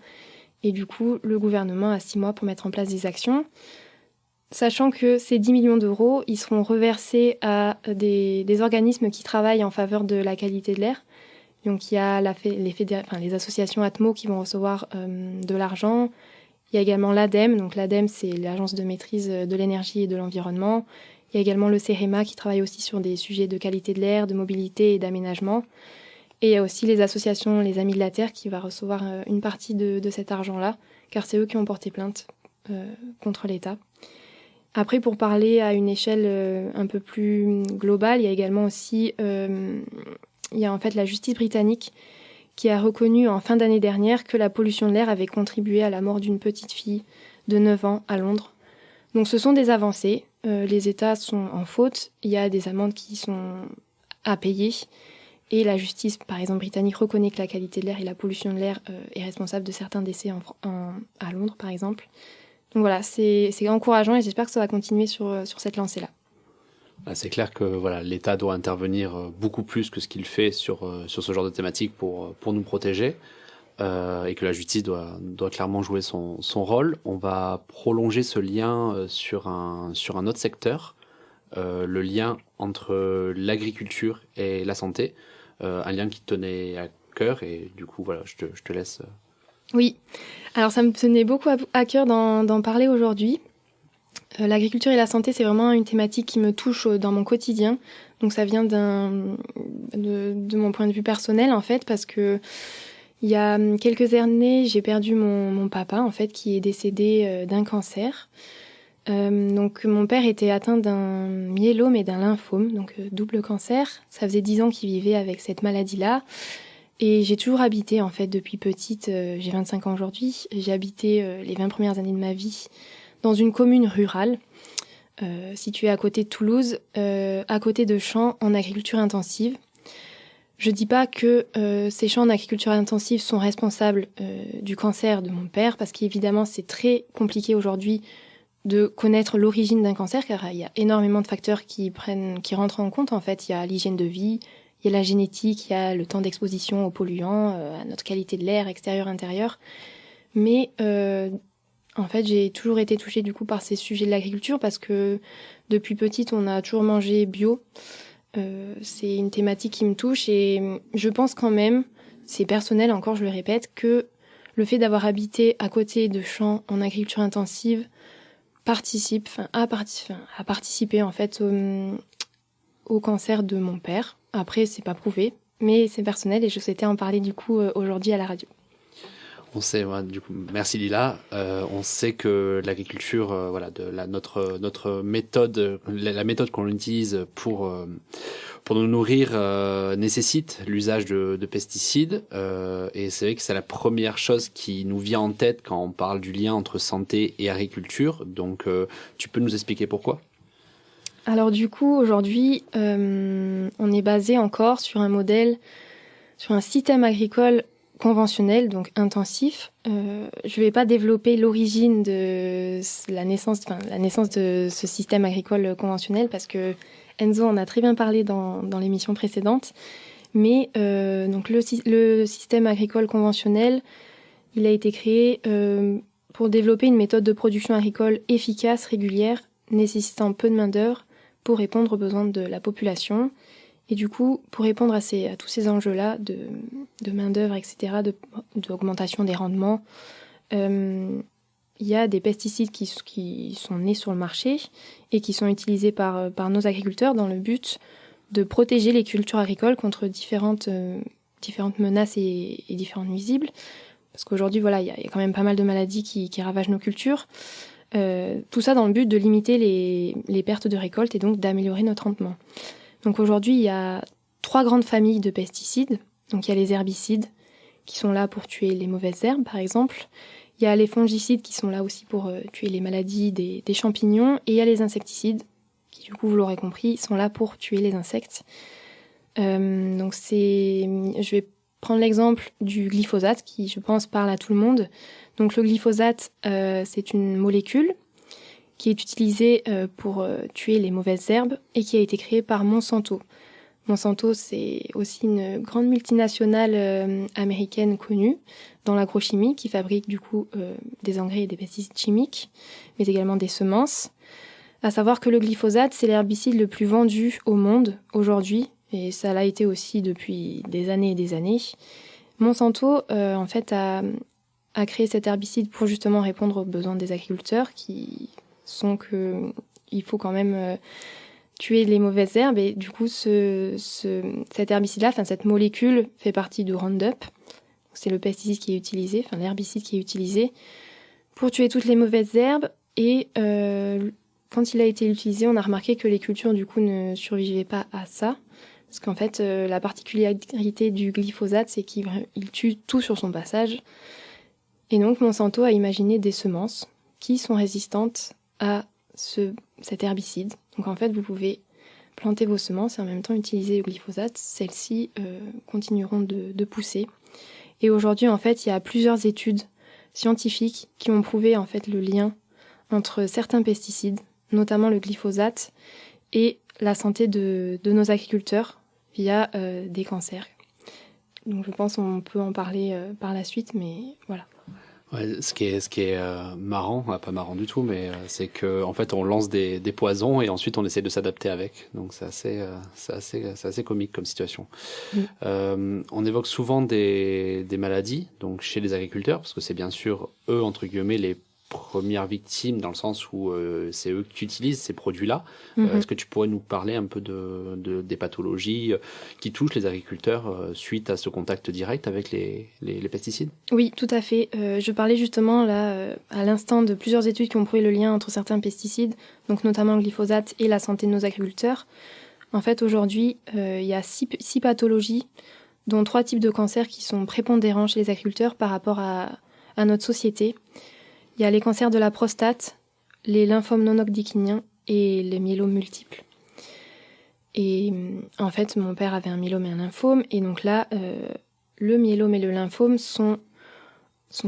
C: Et du coup, le gouvernement a 6 mois pour mettre en place des actions. Sachant que ces 10 millions d'euros, ils seront reversés à des organismes qui travaillent en faveur de la qualité de l'air. Donc il y a les associations Atmo qui vont recevoir de l'argent. Il y a également l'ADEME. Donc l'ADEME, c'est l'Agence de maîtrise de l'énergie et de l'environnement. Il y a également le CEREMA qui travaille aussi sur des sujets de qualité de l'air, de mobilité et d'aménagement. Et il y a aussi les associations Les Amis de la Terre qui va recevoir une partie de cet argent-là, car c'est eux qui ont porté plainte contre l'État. Après, pour parler à une échelle un peu plus globale, il y a également aussi il y a en fait la justice britannique qui a reconnu en fin d'année dernière que la pollution de l'air avait contribué à la mort d'une petite fille de 9 ans à Londres. Donc ce sont des avancées. Les États sont en faute. Il y a des amendes qui sont à payer. Et la justice, par exemple, britannique reconnaît que la qualité de l'air et la pollution de l'air est responsable de certains décès à Londres, par exemple. Donc voilà, c'est encourageant et j'espère que ça va continuer sur cette lancée-là.
B: C'est clair que voilà, l'État doit intervenir beaucoup plus que ce qu'il fait sur ce genre de thématique pour nous protéger et que la justice doit clairement jouer son rôle. On va prolonger ce lien sur un autre secteur, le lien entre l'agriculture et la santé, un lien qui te tenait à cœur et du coup voilà, je te laisse...
C: Oui, alors ça me tenait beaucoup à cœur d'en parler aujourd'hui. L'agriculture et la santé, c'est vraiment une thématique qui me touche dans mon quotidien. Donc ça vient de mon point de vue personnel en fait, parce que il y a quelques années, j'ai perdu mon papa en fait, qui est décédé d'un cancer. Donc mon père était atteint d'un myélome et d'un lymphome, donc double cancer. Ça faisait 10 ans qu'il vivait avec cette maladie-là. Et j'ai toujours habité, en fait, depuis petite, j'ai 25 ans aujourd'hui, j'ai habité les 20 premières années de ma vie dans une commune rurale, située à côté de Toulouse, à côté de champs en agriculture intensive. Je dis pas que ces champs en agriculture intensive sont responsables du cancer de mon père, parce qu'évidemment c'est très compliqué aujourd'hui de connaître l'origine d'un cancer, car il y a énormément de facteurs qui rentrent en compte. En fait, il y a l'hygiène de vie, il y a la génétique, il y a le temps d'exposition aux polluants, à notre qualité de l'air extérieur-intérieur. Mais en fait, j'ai toujours été touchée du coup par ces sujets de l'agriculture, parce que depuis petite, on a toujours mangé bio. C'est une thématique qui me touche, et je pense quand même, c'est personnel encore, je le répète, que le fait d'avoir habité à côté de champs en agriculture intensive a participé en fait au cancer de mon père. Après, c'est pas prouvé, mais c'est personnel, et je souhaitais en parler du coup aujourd'hui à la radio.
B: On sait, du coup, merci Lila. On sait que l'agriculture, notre méthode, la méthode qu'on utilise pour nous nourrir nécessite l'usage de pesticides. Et c'est vrai que c'est la première chose qui nous vient en tête quand on parle du lien entre santé et agriculture. Donc, tu peux nous expliquer pourquoi ?
C: Alors du coup, aujourd'hui, on est basé encore sur un système agricole conventionnel, donc intensif. Je vais pas développer l'origine de la naissance de ce système agricole conventionnel, parce que Enzo en a très bien parlé dans l'émission précédente. Mais donc le système agricole conventionnel, il a été créé pour développer une méthode de production agricole efficace, régulière, nécessitant peu de main-d'œuvre pour répondre aux besoins de la population. Et du coup, pour répondre à tous ces enjeux-là de main-d'œuvre, etc., d'augmentation des rendements, il y a des pesticides qui sont nés sur le marché et qui sont utilisés par nos agriculteurs dans le but de protéger les cultures agricoles contre différentes menaces et différentes nuisibles. Parce qu'aujourd'hui, voilà, il y a quand même pas mal de maladies qui ravagent nos cultures. Tout ça dans le but de limiter les pertes de récolte et donc d'améliorer notre rendement. Donc aujourd'hui, il y a 3 grandes familles de pesticides. Donc il y a les herbicides qui sont là pour tuer les mauvaises herbes, par exemple. Il y a les fongicides qui sont là aussi pour tuer les maladies des champignons. Et il y a les insecticides qui, du coup, vous l'aurez compris, sont là pour tuer les insectes. Je vais prendre l'exemple du glyphosate qui, je pense, parle à tout le monde. Donc le glyphosate, c'est une molécule qui est utilisée pour tuer les mauvaises herbes et qui a été créée par Monsanto. Monsanto, c'est aussi une grande multinationale américaine connue dans l'agrochimie qui fabrique du coup des engrais et des pesticides chimiques, mais également des semences. À savoir que le glyphosate, c'est l'herbicide le plus vendu au monde aujourd'hui, et ça l'a été aussi depuis des années et des années. Monsanto, en fait, a créé cet herbicide pour justement répondre aux besoins des agriculteurs qui sont qu'il faut quand même tuer les mauvaises herbes. Et du coup, cet herbicide-là, cette molécule fait partie du Roundup. C'est le pesticide qui est utilisé, l'herbicide qui est utilisé pour tuer toutes les mauvaises herbes. Et quand il a été utilisé, on a remarqué que les cultures, du coup, ne survivaient pas à ça. Parce qu'en fait, la particularité du glyphosate, c'est qu'il tue tout sur son passage. Et donc, Monsanto a imaginé des semences qui sont résistantes à cet herbicide. Donc, en fait, vous pouvez planter vos semences et en même temps utiliser le glyphosate. Celles-ci continueront de pousser. Et aujourd'hui, en fait, il y a plusieurs études scientifiques qui ont prouvé en fait le lien entre certains pesticides, notamment le glyphosate, et la santé de nos agriculteurs via des cancers. Donc je pense qu'on peut en parler par la suite, mais voilà.
B: Ouais, ce qui est marrant, pas marrant du tout, mais c'est que en fait on lance des poisons et ensuite on essaie de s'adapter avec. Donc c'est assez comique comme situation. On évoque souvent des maladies donc chez les agriculteurs parce que c'est bien sûr eux entre guillemets les premières victimes dans le sens où c'est eux qui utilisent ces produits-là.
C: Mhm.
B: Est-ce que tu pourrais nous parler un peu des pathologies qui touchent les agriculteurs suite à ce contact direct avec les pesticides?
C: Oui, tout à fait. Je parlais justement là, à l'instant, de plusieurs études qui ont prouvé le lien entre certains pesticides, donc notamment le glyphosate, et la santé de nos agriculteurs. En fait, aujourd'hui, il y a 6 pathologies, dont 3 types de cancers qui sont prépondérants chez les agriculteurs par rapport à notre société. Il y a les cancers de la prostate, les lymphomes non-hodgkiniens et les myélomes multiples. Et en fait, mon père avait un myélome et un lymphome, et donc là, le myélome et le lymphome sont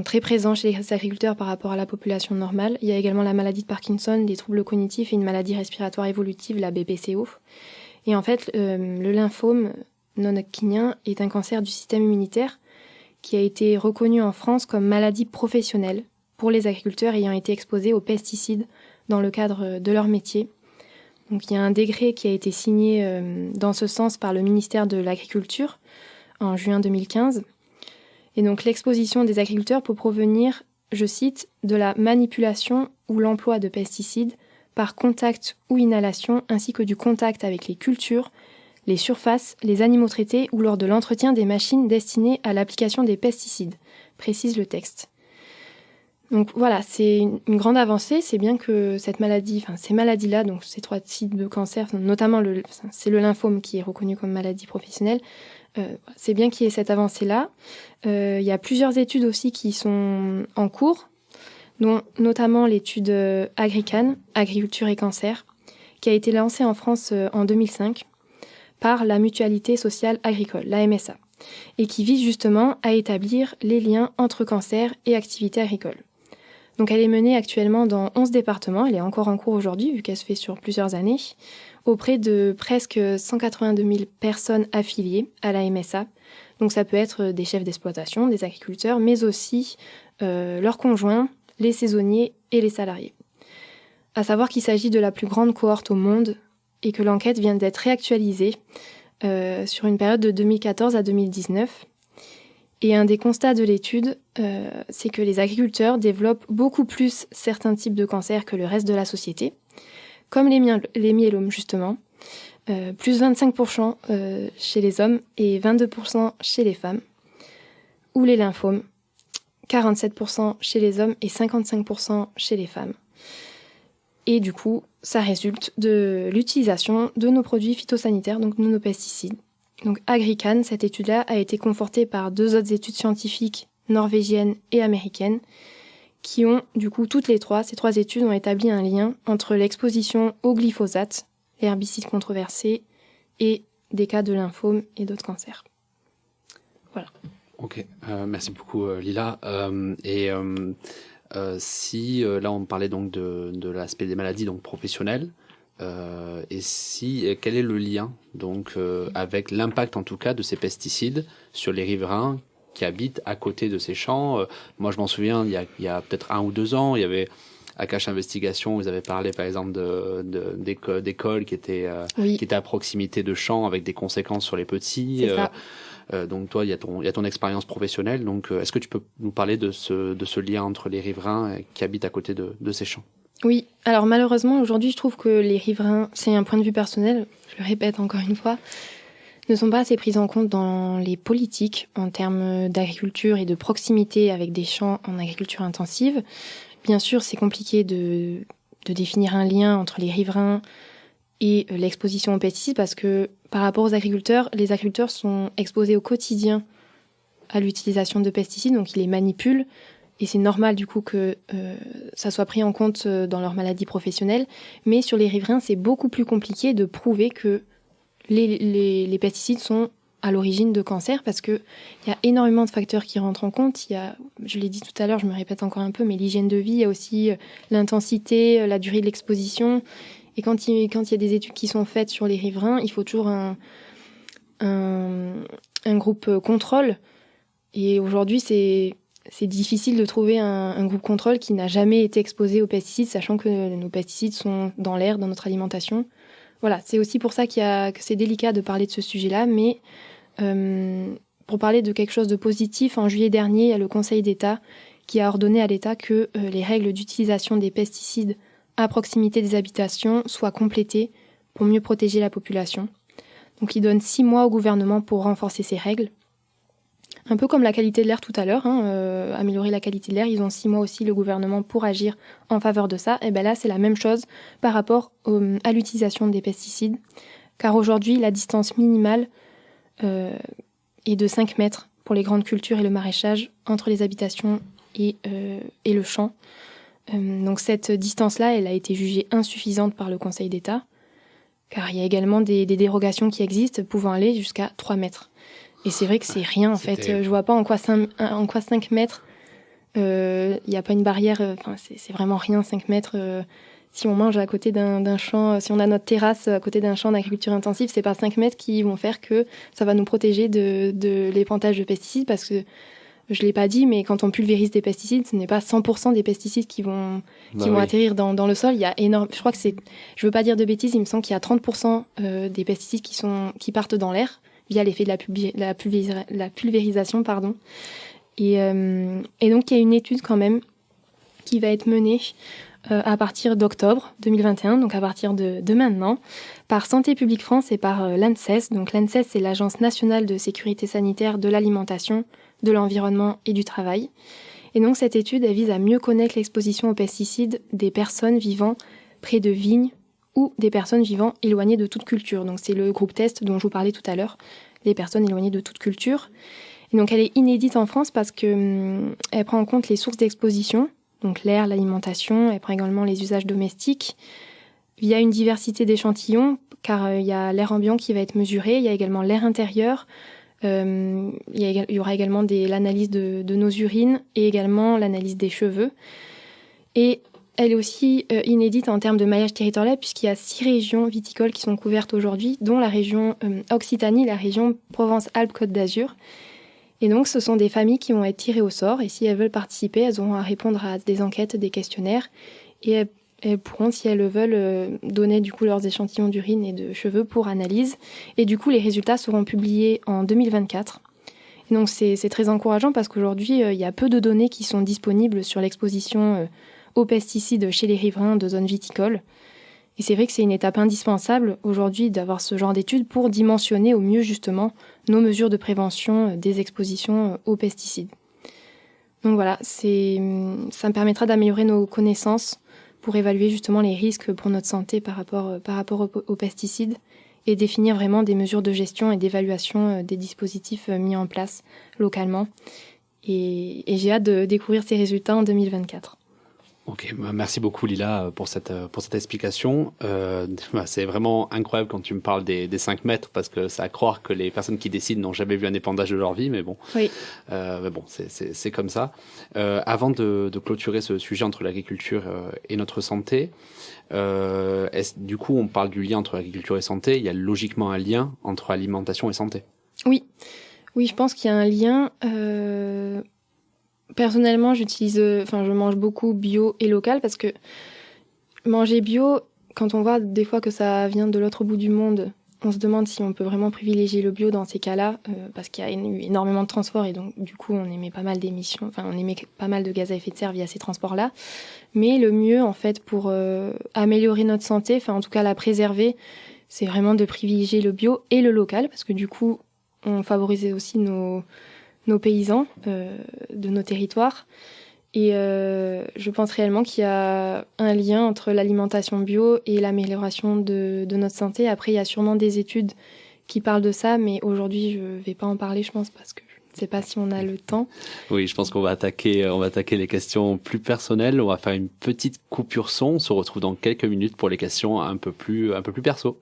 C: très présents chez les agriculteurs par rapport à la population normale. Il y a également la maladie de Parkinson, des troubles cognitifs et une maladie respiratoire évolutive, la BPCO. Et en fait, le lymphome non-hodgkinien est un cancer du système immunitaire qui a été reconnu en France comme maladie professionnelle pour les agriculteurs ayant été exposés aux pesticides dans le cadre de leur métier. Donc il y a un décret qui a été signé dans ce sens par le ministère de l'Agriculture en juin 2015. Et donc l'exposition des agriculteurs peut provenir, je cite, de la manipulation ou l'emploi de pesticides par contact ou inhalation, ainsi que du contact avec les cultures, les surfaces, les animaux traités ou lors de l'entretien des machines destinées à l'application des pesticides, précise le texte. Donc voilà, c'est une grande avancée. C'est bien que ces maladies-là, donc ces 3 types de cancer, notamment c'est le lymphome qui est reconnu comme maladie professionnelle, c'est bien qu'il y ait cette avancée-là. Il y a plusieurs études aussi qui sont en cours, dont notamment l'étude Agrican, Agriculture et Cancer, qui a été lancée en France en 2005 par la Mutualité Sociale Agricole, la MSA, et qui vise justement à établir les liens entre cancer et activité agricole. Donc elle est menée actuellement dans 11 départements, elle est encore en cours aujourd'hui vu qu'elle se fait sur plusieurs années, auprès de presque 182 000 personnes affiliées à la MSA. Donc ça peut être des chefs d'exploitation, des agriculteurs, mais aussi leurs conjoints, les saisonniers et les salariés. À savoir qu'il s'agit de la plus grande cohorte au monde et que l'enquête vient d'être réactualisée sur une période de 2014 à 2019. Et un des constats de l'étude, c'est que les agriculteurs développent beaucoup plus certains types de cancers que le reste de la société, comme les myélomes justement, plus 25% chez les hommes et 22% chez les femmes, ou les lymphomes, 47% chez les hommes et 55% chez les femmes. Et du coup, ça résulte de l'utilisation de nos produits phytosanitaires, donc de nos pesticides. Donc Agrican, cette étude-là, a été confortée par 2 autres études scientifiques norvégiennes et américaines qui ont, du coup, ces 3 études ont établi un lien entre l'exposition au glyphosate, l'herbicide controversé, et des cas de lymphome et d'autres cancers. Voilà.
B: Ok, merci beaucoup Lila. Si là on parlait donc de l'aspect des maladies donc professionnelles, quel est le lien donc avec l'impact en tout cas de ces pesticides sur les riverains qui habitent à côté de ces champs? Moi je m'en souviens, il y a peut-être 1 ou 2 ans, il y avait à Cache Investigation, vous avez parlé par exemple d'écoles qui étaient à proximité de champs avec des conséquences sur les petits.
C: C'est ça.
B: Donc toi, il y a ton expérience professionnelle. Donc est-ce que tu peux nous parler de ce lien entre les riverains qui habitent à côté de ces champs?
C: Oui, alors malheureusement aujourd'hui je trouve que les riverains, c'est un point de vue personnel, je le répète encore une fois, ne sont pas assez pris en compte dans les politiques en termes d'agriculture et de proximité avec des champs en agriculture intensive. Bien sûr, c'est compliqué de définir un lien entre les riverains et l'exposition aux pesticides parce que par rapport aux agriculteurs, les agriculteurs sont exposés au quotidien à l'utilisation de pesticides, donc ils les manipulent. Et c'est normal du coup que ça soit pris en compte dans leur maladie professionnelle. Mais sur les riverains, c'est beaucoup plus compliqué de prouver que les pesticides sont à l'origine de cancer parce qu'il y a énormément de facteurs qui rentrent en compte. Il y a, je l'ai dit tout à l'heure, je me répète encore un peu, mais l'hygiène de vie, il y a aussi l'intensité, la durée de l'exposition. Et quand il y a des études qui sont faites sur les riverains, il faut toujours un groupe contrôle. Et aujourd'hui, c'est difficile de trouver un groupe contrôle qui n'a jamais été exposé aux pesticides, sachant que nos pesticides sont dans l'air, dans notre alimentation. Voilà, c'est aussi pour ça que c'est délicat de parler de ce sujet-là, mais pour parler de quelque chose de positif, en juillet dernier, il y a le Conseil d'État qui a ordonné à l'État que les règles d'utilisation des pesticides à proximité des habitations soient complétées pour mieux protéger la population. Donc il donne 6 mois au gouvernement pour renforcer ces règles. Un peu comme la qualité de l'air tout à l'heure, améliorer la qualité de l'air, ils ont 6 mois aussi le gouvernement pour agir en faveur de ça. Et bien là, c'est la même chose par rapport à l'utilisation des pesticides. Car aujourd'hui, la distance minimale est de 5 mètres pour les grandes cultures et le maraîchage entre les habitations et le champ. Donc cette distance-là, elle a été jugée insuffisante par le Conseil d'État, car il y a également des dérogations qui existent pouvant aller jusqu'à 3 mètres. Et c'est vrai que c'est rien en fait. Je vois pas en quoi 5 mètres, il n'y a pas une barrière, c'est vraiment rien 5 mètres. Si on mange à côté d'un champ, si on a notre terrasse à côté d'un champ d'agriculture intensive, c'est pas 5 mètres qui vont faire que ça va nous protéger de l'épandage de pesticides, parce que je l'ai pas dit, mais quand on pulvérise des pesticides, ce n'est pas 100% des pesticides qui vont atterrir dans le sol. Il y a je crois que je veux pas dire de bêtises, il me semble qu'il y a 30% des pesticides qui partent dans l'air via l'effet de la pulvérisation, pardon. Et donc il y a une étude quand même qui va être menée à partir d'octobre 2021, donc à partir de maintenant, par Santé publique France et par l'ANSES. Donc l'ANSES, c'est l'Agence nationale de sécurité sanitaire de l'alimentation, de l'environnement et du travail. Et donc cette étude, elle vise à mieux connaître l'exposition aux pesticides des personnes vivant près de vignes ou des personnes vivant éloignées de toute culture. Donc c'est le groupe test dont je vous parlais tout à l'heure, les personnes éloignées de toute culture. Et donc elle est inédite en France parce que elle prend en compte les sources d'exposition, donc l'air, l'alimentation, elle prend également les usages domestiques. Il y a une diversité d'échantillons, car il y a l'air ambiant qui va être mesuré, il y a également l'air intérieur, il y aura également l'analyse de nos urines et également l'analyse des cheveux. Et elle est aussi inédite en termes de maillage territorial, puisqu'il y a 6 régions viticoles qui sont couvertes aujourd'hui, dont la région Occitanie, la région Provence-Alpes-Côte d'Azur. Et donc, ce sont des familles qui vont être tirées au sort, et si elles veulent participer, elles auront à répondre à des enquêtes, des questionnaires, et elles pourront, si elles le veulent, donner du coup leurs échantillons d'urine et de cheveux pour analyse. Et du coup, les résultats seront publiés en 2024. Et donc, c'est très encourageant parce qu'aujourd'hui, il y a peu de données qui sont disponibles sur l'exposition aux pesticides chez les riverains de zones viticoles. Et c'est vrai que c'est une étape indispensable aujourd'hui d'avoir ce genre d'études pour dimensionner au mieux justement nos mesures de prévention des expositions aux pesticides. Donc voilà, ça me permettra d'améliorer nos connaissances pour évaluer justement les risques pour notre santé par rapport aux pesticides et définir vraiment des mesures de gestion et d'évaluation des dispositifs mis en place localement. Et j'ai hâte de découvrir ces résultats en 2024.
B: Ok, merci beaucoup Lila pour cette explication. C'est vraiment incroyable quand tu me parles des 5 mètres, parce que c'est à croire que les personnes qui décident n'ont jamais vu un épandage de leur vie, mais bon, oui. Mais bon, c'est comme ça. Avant de clôturer ce sujet entre l'agriculture et notre santé, du coup on parle du lien entre l'agriculture et santé, il y a logiquement un lien entre alimentation et santé. Oui, je pense qu'il y a un lien... Personnellement, je mange beaucoup bio et local, parce que manger bio, quand on voit des fois que ça vient de l'autre bout du monde, on se demande si on peut vraiment privilégier le bio dans ces cas-là, parce qu'il y a eu énormément de transports et donc du coup on émet pas mal d'émissions, on émet pas mal de gaz à effet de serre via ces transports-là. Mais le mieux en fait pour améliorer notre santé, en tout cas la préserver, c'est vraiment de privilégier le bio et le local, parce que du coup on favorise aussi nos paysans de nos territoires. Et je pense réellement qu'il y a un lien entre l'alimentation bio et l'amélioration de notre santé. Après, il y a sûrement des études qui parlent de ça, mais aujourd'hui, je ne vais pas en parler, je pense, parce que je ne sais pas si on a le temps. Oui, je pense qu'on va attaquer les questions plus personnelles. On va faire une petite coupure son. On se retrouve dans quelques minutes pour les questions un peu plus perso.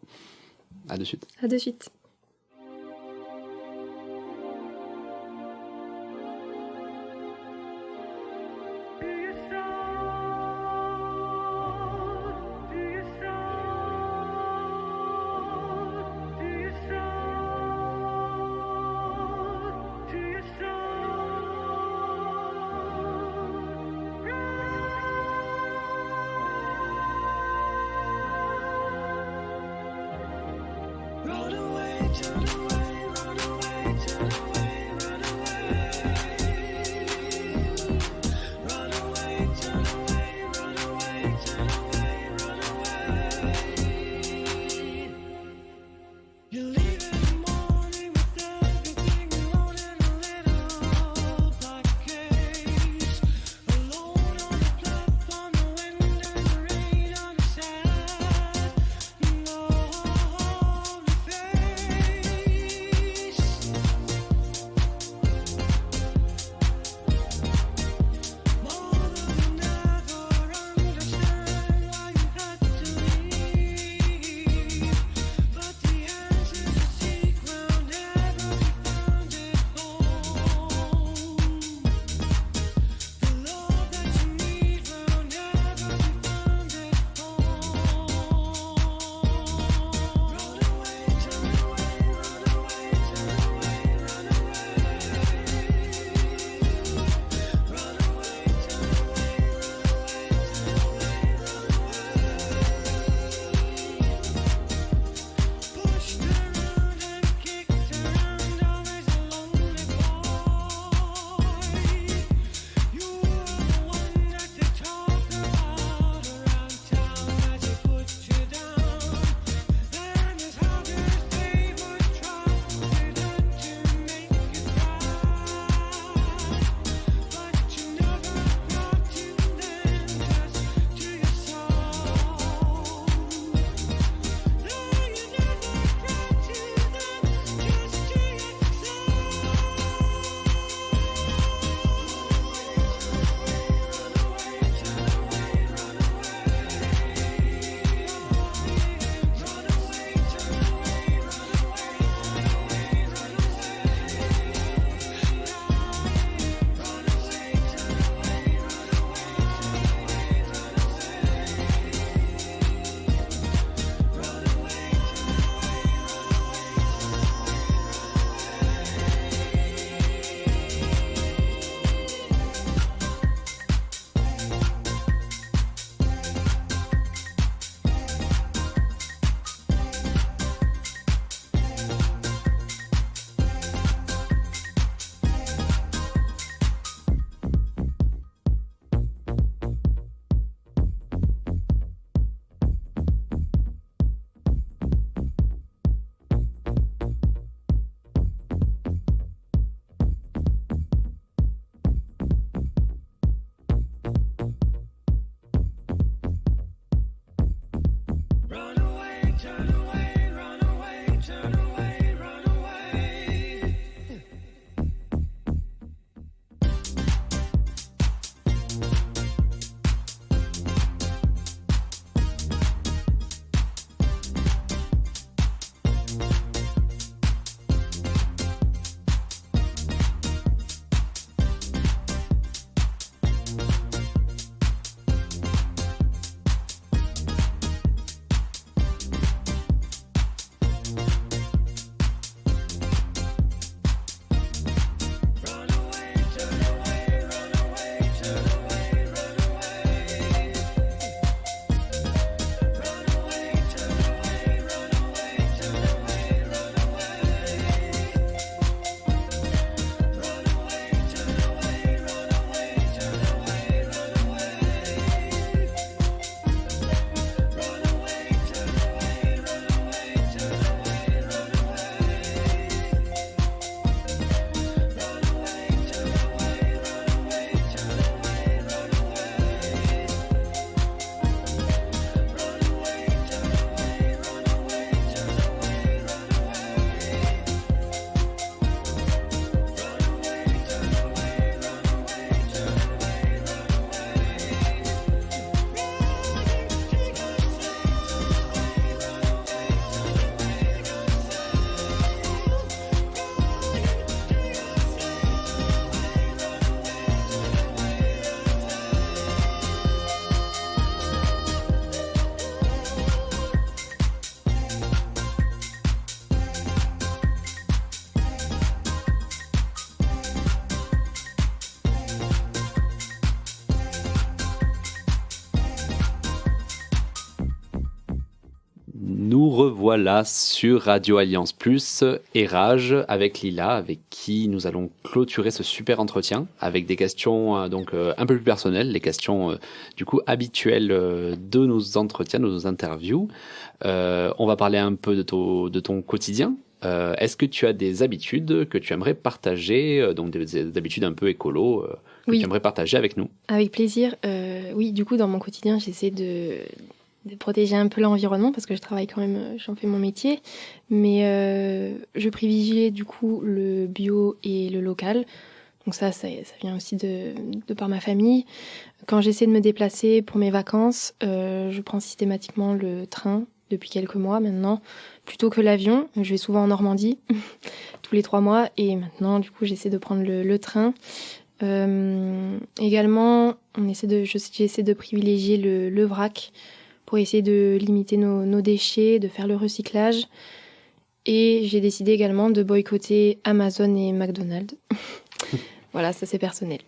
B: À de suite. À de suite. revoilà sur Radio Alliance Plus et Rage avec Lila, avec qui nous allons clôturer ce super entretien avec des questions un peu plus personnelles, les questions du coup habituelles de nos entretiens, de nos interviews. On va parler un peu de ton quotidien. Est-ce que tu as des habitudes que tu aimerais partager, donc des habitudes un peu écolo que
C: Oui.
B: tu aimerais partager avec nous?
C: Avec plaisir. Oui, du coup, dans mon quotidien, j'essaie de protéger un peu l'environnement parce que je travaille quand même, j'en fais mon métier. Mais je privilégie du coup le bio et le local. Donc ça vient aussi de par ma famille. Quand j'essaie de me déplacer pour mes vacances, je prends systématiquement le train depuis quelques mois maintenant, plutôt que l'avion. Je vais souvent en Normandie, tous les 3 mois. Et maintenant, du coup, j'essaie de prendre le train. Également, j'essaie de privilégier le vrac pour essayer de limiter nos déchets, de faire le recyclage. Et j'ai décidé également de boycotter Amazon et McDonald's. Voilà, ça c'est personnel.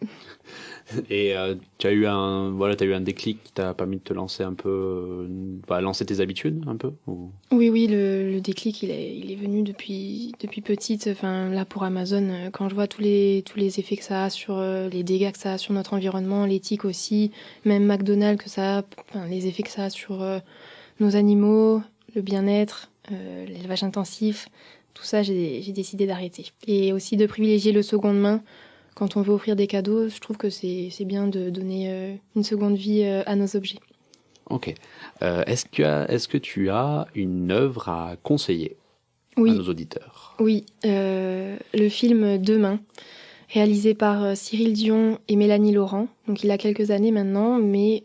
B: Et tu as eu un déclic qui t'a permis de te lancer un peu, lancer tes habitudes un peu ou...
C: Oui, le déclic, il est venu depuis petite. Enfin, là, pour Amazon, quand je vois tous les effets que ça a sur les dégâts que ça a sur notre environnement, l'éthique aussi, même McDonald's, les effets que ça a sur nos animaux, le bien-être, l'élevage intensif, tout ça, j'ai décidé d'arrêter. Et aussi de privilégier le seconde main. Quand on veut offrir des cadeaux, je trouve que c'est bien de donner une seconde vie à nos objets.
B: Ok. Est-ce que tu as une œuvre à conseiller à nos auditeurs?
C: Oui, le film Demain, réalisé par Cyril Dion et Mélanie Laurent. Donc il a quelques années maintenant, mais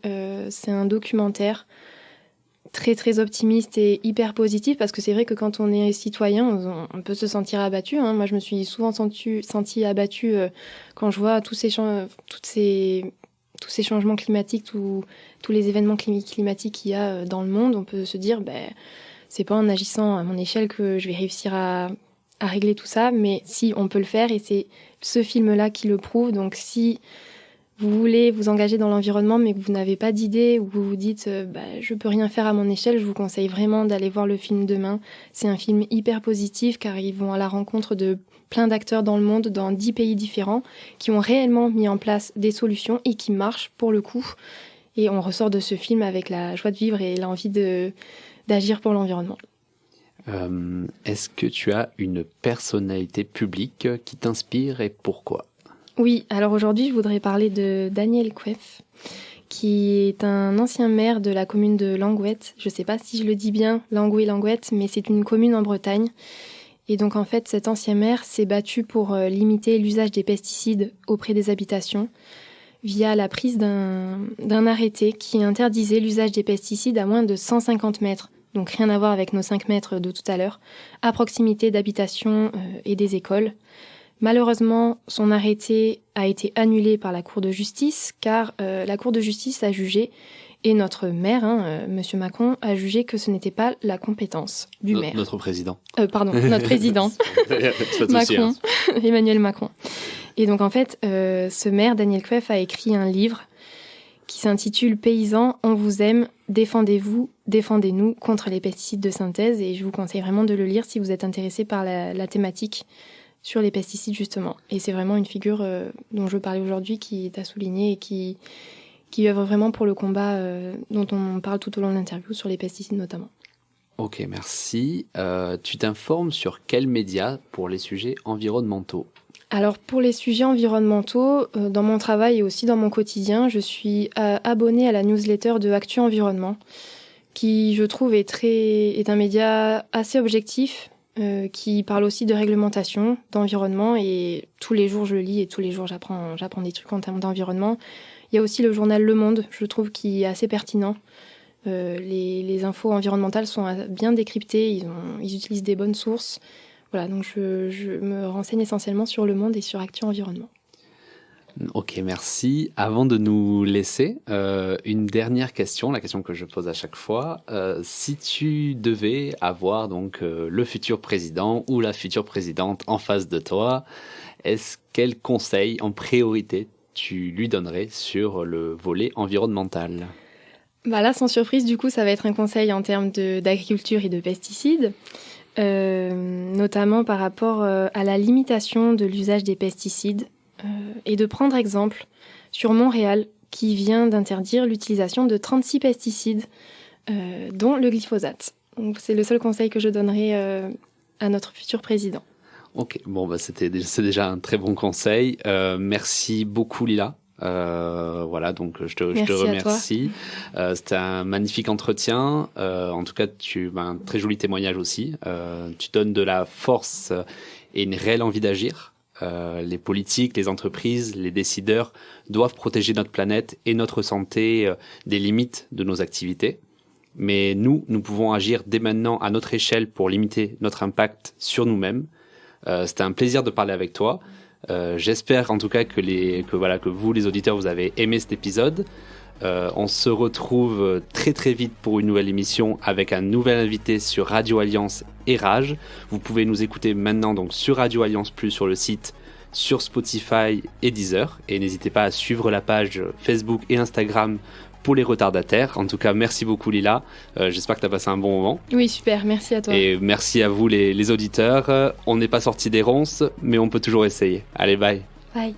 C: c'est un documentaire très très optimiste et hyper positif parce que c'est vrai que quand on est citoyen, on peut se sentir abattu. Moi, je me suis souvent sentie abattue quand je vois tous ces changements climatiques, tous les événements climatiques qu'il y a dans le monde. On peut se dire, c'est pas en agissant à mon échelle que je vais réussir à régler tout ça, mais si, on peut le faire et c'est ce film-là qui le prouve. Donc si vous voulez vous engager dans l'environnement mais que vous n'avez pas d'idée ou que vous vous dites je peux rien faire à mon échelle, je vous conseille vraiment d'aller voir le film Demain. C'est un film hyper positif car ils vont à la rencontre de plein d'acteurs dans le monde, dans 10 pays différents, qui ont réellement mis en place des solutions et qui marchent pour le coup. Et on ressort de ce film avec la joie de vivre et l'envie d'agir pour l'environnement.
B: Est-ce que tu as une personnalité publique qui t'inspire et pourquoi ?
C: Oui, alors aujourd'hui, je voudrais parler de Daniel Queff, qui est un ancien maire de la commune de Langouette. Je ne sais pas si je le dis bien, Langouet-Langouette, mais c'est une commune en Bretagne. Et donc, en fait, cet ancien maire s'est battu pour limiter l'usage des pesticides auprès des habitations via la prise d'un arrêté qui interdisait l'usage des pesticides à moins de 150 mètres. Donc, rien à voir avec nos 5 mètres de tout à l'heure, à proximité d'habitations et des écoles. Malheureusement, son arrêté a été annulé par la Cour de justice car la Cour de justice a jugé, et notre maire, Monsieur Macron, a jugé que ce n'était pas la compétence du maire.
B: Notre président.
C: Notre président, Macron, Emmanuel Macron. Et donc en fait, ce maire, Daniel Queff, a écrit un livre qui s'intitule « Paysans, on vous aime, défendez-vous, défendez-nous contre les pesticides de synthèse ». Et je vous conseille vraiment de le lire si vous êtes intéressé par la thématique sur les pesticides justement. Et c'est vraiment une figure dont je veux parler aujourd'hui qui est à souligner et qui œuvre vraiment pour le combat dont on parle tout au long de l'interview sur les pesticides notamment.
B: Ok, merci. Tu t'informes sur quels médias pour les sujets environnementaux ?
C: Alors pour les sujets environnementaux, dans mon travail et aussi dans mon quotidien, je suis abonnée à la newsletter de Actu Environnement, qui je trouve est un média assez objectif, qui parle aussi de réglementation, d'environnement, et tous les jours je lis et tous les jours j'apprends des trucs en termes d'environnement. Il y a aussi le journal Le Monde, je trouve, qui est assez pertinent. Les infos environnementales sont bien décryptées, ils utilisent des bonnes sources. Voilà, donc je me renseigne essentiellement sur Le Monde et sur Actu Environnement.
B: Ok, merci. Avant de nous laisser, une dernière question, la question que je pose à chaque fois. Si tu devais avoir donc le futur président ou la future présidente en face de toi, quel conseil en priorité tu lui donnerais sur le volet environnemental ?
C: Bah là, sans surprise, du coup, ça va être un conseil en termes d'agriculture et de pesticides, notamment par rapport à la limitation de l'usage des pesticides et de prendre exemple sur Montréal qui vient d'interdire l'utilisation de 36 pesticides, dont le glyphosate. Donc, c'est le seul conseil que je donnerai à notre futur président.
B: Ok, bon, bah, c'est déjà un très bon conseil. Merci beaucoup, Lila. Voilà, donc je te remercie. C'était un magnifique entretien. En tout cas, un très joli témoignage aussi. Tu donnes de la force et une réelle envie d'agir. Les politiques, les entreprises, les décideurs doivent protéger notre planète et notre santé des limites de nos activités. Mais nous pouvons agir dès maintenant à notre échelle pour limiter notre impact sur nous-mêmes. C'était un plaisir de parler avec toi. J'espère en tout cas que vous, les auditeurs, vous avez aimé cet épisode. On se retrouve très très vite pour une nouvelle émission avec un nouvel invité sur Radio Alliance et Rage. Vous pouvez nous écouter maintenant donc sur Radio Alliance Plus sur le site, sur Spotify et Deezer. Et n'hésitez pas à suivre la page Facebook et Instagram pour les retardataires. En tout cas, merci beaucoup Lila. J'espère que tu as passé un bon moment.
C: Oui, super. Merci à toi.
B: Et merci à vous les auditeurs. On n'est pas sorti des ronces, mais on peut toujours essayer. Allez, bye.
C: Bye.